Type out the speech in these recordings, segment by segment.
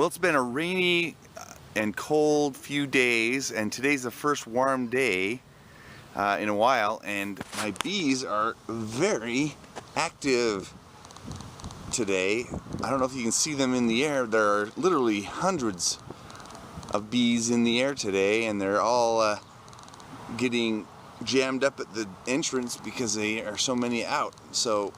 Well, it's been a rainy and cold few days, and today's the first warm day in a while, and my bees are very active today. I don't know if you can see them in the air. There are literally hundreds of bees in the air today, and they're all getting jammed up at the entrance because there are so many out. So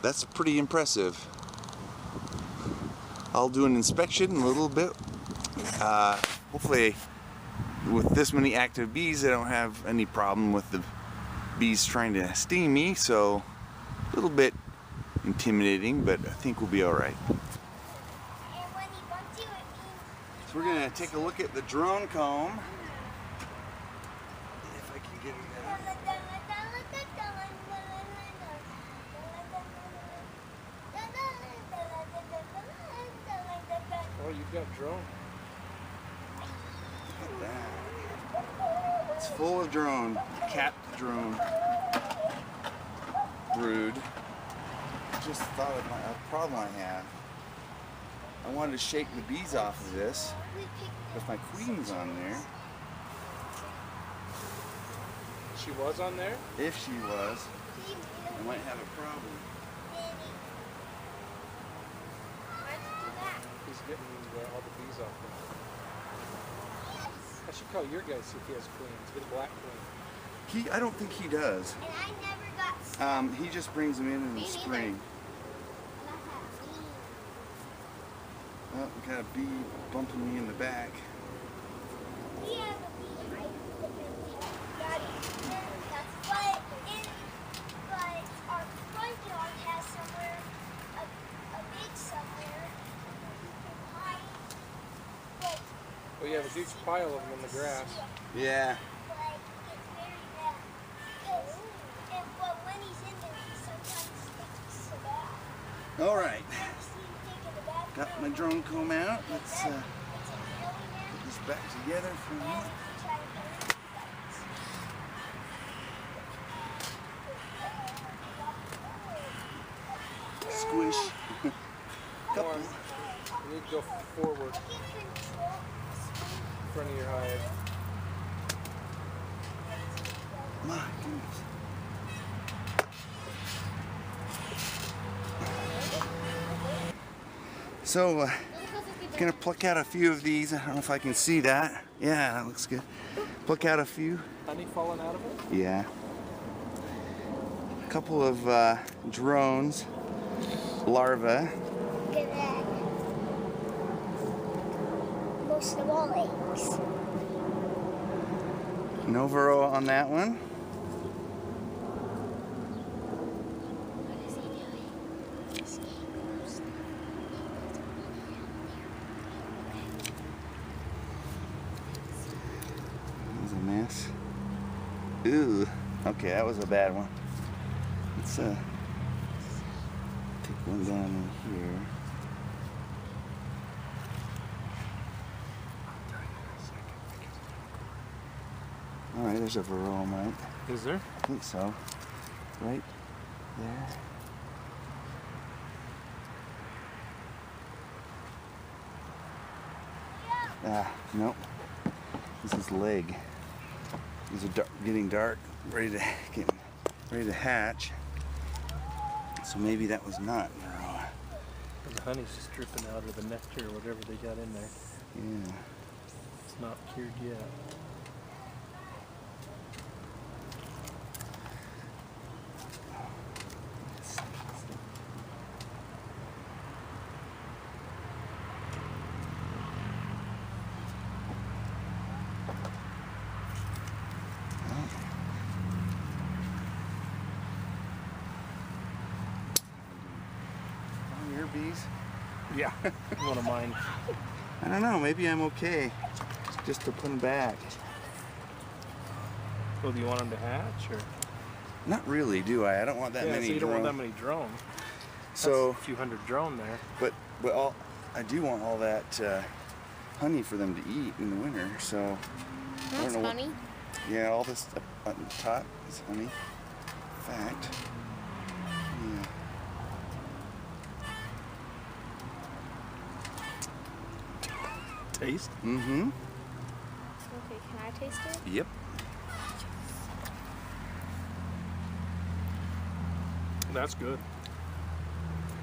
that's pretty impressive. I'll do an inspection in a little bit. Hopefully with this many active bees I don't have any problem with the bees trying to sting me, so a little bit intimidating, but I think we'll be alright. So we're going to take a look at the drone comb. If I can get it out. Oh, you've got drone. Look at that. It's full of drone, capped drone brood. I just thought of a problem I have. I wanted to shake the bees off of this with my queens on there. She was on there? If she was, I might have a problem. He's getting all the bees off there. I should call your guy, see if he has queens. Get a black queen. I don't think he does. And I never got He just brings them in the spring. Oh, we got a bee bumping me in the back. We have a beehive but our front yard has somewhere, a big somewhere. Well, you have a huge pile of them in the grass. Yeah. But it's very bad. But when he's in there, he sometimes takes so bad. All right. I've seen him taking the bath. Got my drone comb out. Let's put this back together for a minute. Squish. Come on. You need to go forward in front of your hive. My goodness. So, gonna pluck out a few of these. I don't know if I can see that. Yeah, that looks good. Pluck out a few. Honey falling out of it? Yeah. A couple of drones, larvae. Look at that. Most of all eggs. No varroa on that one. What is he doing? Is he close? That was a mess. Ooh. Okay, that was a bad one. Let's take one down in here. All right, there's a varroa mite. Is there? I think so. Right there. Nope. This is leg. These are getting dark, ready to hatch. So maybe that was not varroa. The honey's just dripping out, or the nectar, or whatever they got in there. Yeah. It's not cured yet. Your bees? Yeah. One of mine. I don't know, maybe I'm okay. Just to put them back. Well, do you want them to hatch, or? Not really, do I? I don't want that many so you don't drone. want that many drone. So That's a few hundred drone there. But I do want all that honey for them to eat in the winter. So I don't know funny. Yeah, all this up on top is honey. Fact. Yeah. taste? Mm-hmm. Okay, can I taste it? Yep. That's good.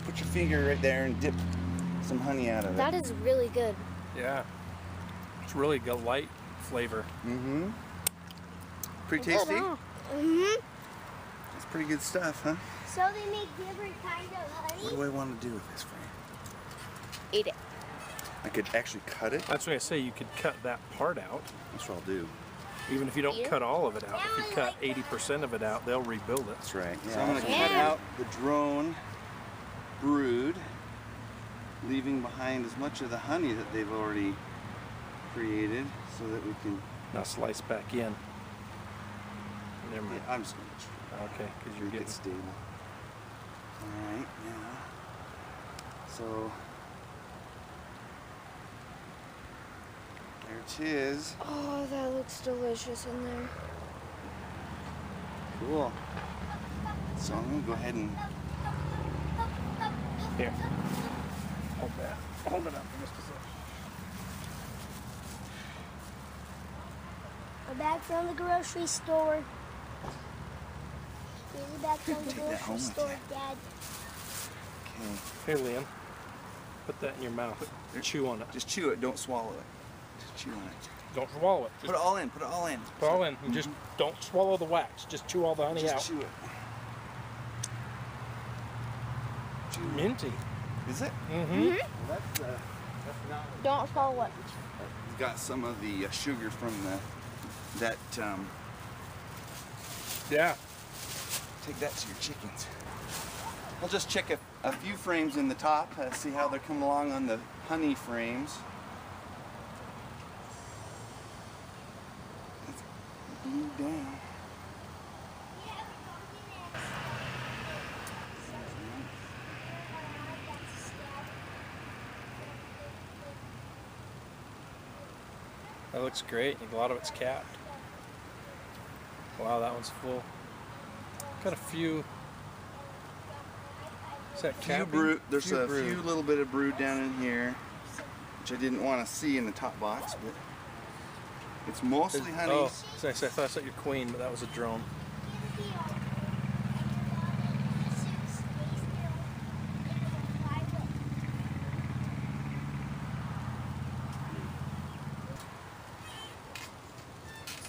Put your finger right there and dip some honey out of it. That is really good. Yeah. It's really a light flavor. Mm-hmm. Pretty tasty? Mm-hmm. That's pretty good stuff, huh? So they make different kinds of honey? What do I want to do with this frame? Eat it. I could actually cut it. That's why I say you could cut that part out. That's what I'll do. Even if you don't Yeah. cut all of it out. If you cut 80% of it out, they'll rebuild it. That's right. Yeah. So I'm going to cut Yeah. out the drone brood, leaving behind as much of the honey that they've already created so that we can... Now slice back in. Never mind. Yeah, I'm just going to Okay, because you're make getting it stable. Alright, now... So... There it is. Oh, that looks delicious in there. Cool. So I'm going to go ahead and... here. Hold that. Hold it up for just a second. We're back from the grocery store. We're back from the Take that home grocery with store, you. Dad. Okay. Here, Liam. Put that in your mouth. Chew on it. Just chew it, don't swallow it. Just chew on it. Don't swallow it. Put it all in, put it all in. Put it all in. And just don't swallow the wax. Just chew all the honey Just out. chew it. Chew it. Minty. Is it? Mm-hmm. Well, that's not... Don't swallow it. It's got some of the sugar from that, Yeah. take that to your chickens. I'll just check a few frames in the top, see how they're coming along on the honey frames. Let's move down. That looks great. A lot of it's capped. Wow, that one's full. Got a few. Is that capping? There's a brood. few little bit of brood down in here, which I didn't want to see in the top box, but it's mostly honey. Oh, so I thought I saw your queen, but that was a drone.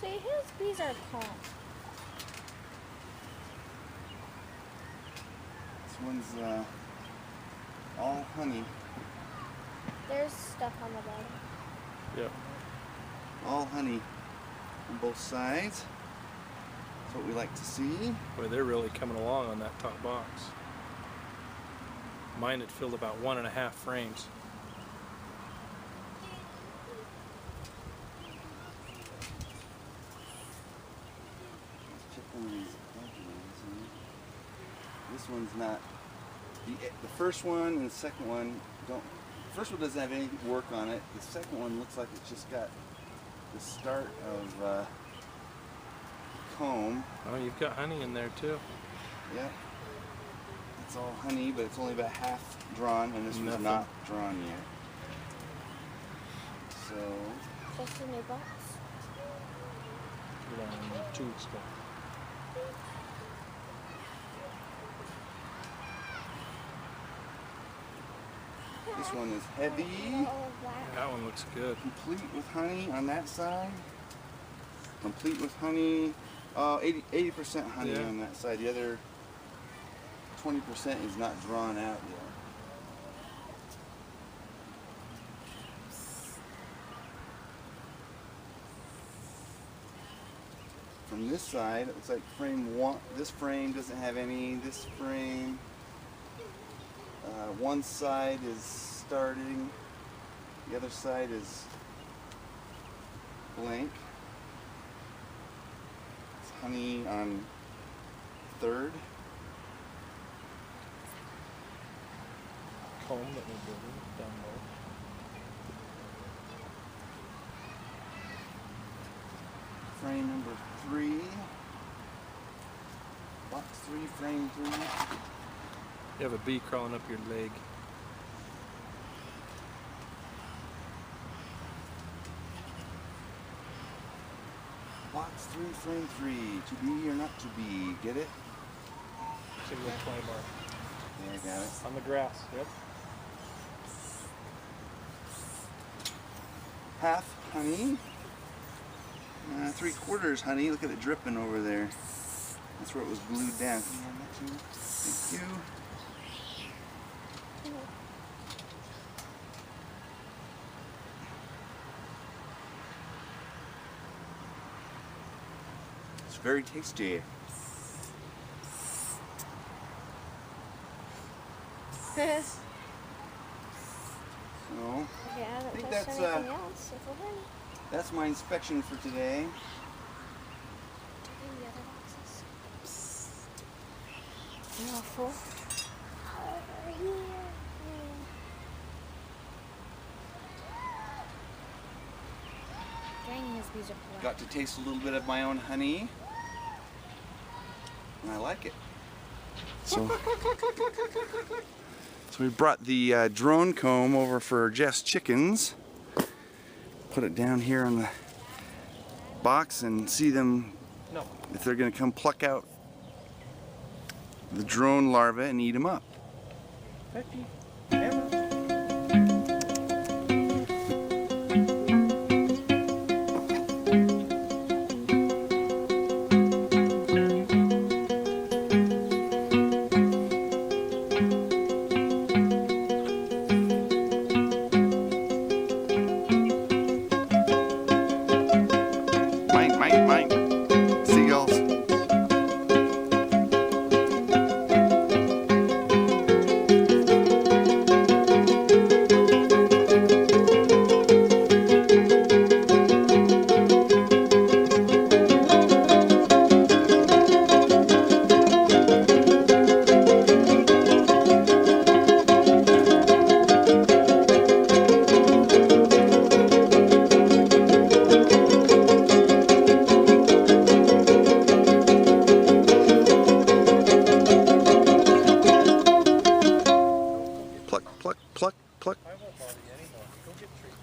See, his bees are calm. This one's all honey, There's stuff on the bottom. Yep. all honey on both sides. That's what we like to see. Boy, they're really coming along on that top box. Mine had filled about 1.5 frames. Let's check one of these other ones. This one's not. The first one and the second one don't. The first one doesn't have any work on it. The second one looks like it's just got the start of comb. Oh, you've got honey in there too. Yeah. It's all honey, but it's only about half drawn, and this one's Nothing. not drawn yet. So, Just a new box. Put it on 2 weeks ago. this one is heavy, All of that. That one looks good. complete with honey on that side. Complete with honey, 80% honey Yeah. on that side. The other 20% is not drawn out yet. From this side, it looks like frame one. This frame doesn't have any. This frame, one side is starting. The other side is blank. It's honey on third. Comb that we're building down low. Frame number 3. Box 3, frame 3. You have a bee crawling up your leg. Box 3, frame 3. To be or not to be. Get it? Should be a 20 mark. Yeah, I got it. On the grass, yep. Half honey. 3/4 honey. Look at it dripping over there. That's where it was glued down. Can you have that too? Thank you. It's very tasty. So, Yeah, I haven't think touched that's, anything else. So go ahead. that's my inspection for today. The other boxes. They're all full. Over here. Dang, his bees are black. Got to taste a little bit of my own honey. And I like it. So we brought the drone comb over for Jeff's chickens. Put it down here on the box and see them No. if they're going to come pluck out the drone larvae and eat them up. Becky, Emma. Mine. Seagulls. Pluck. I won't bother you anymore. Go get treats.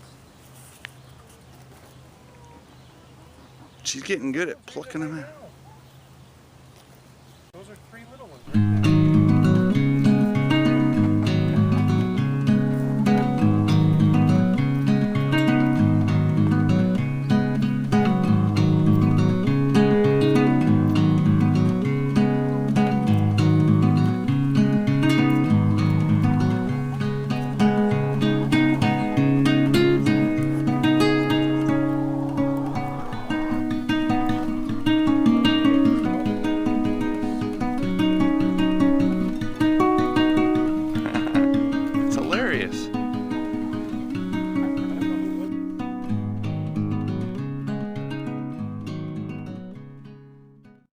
She's getting good at plucking them out. Those are 3 little ones right there.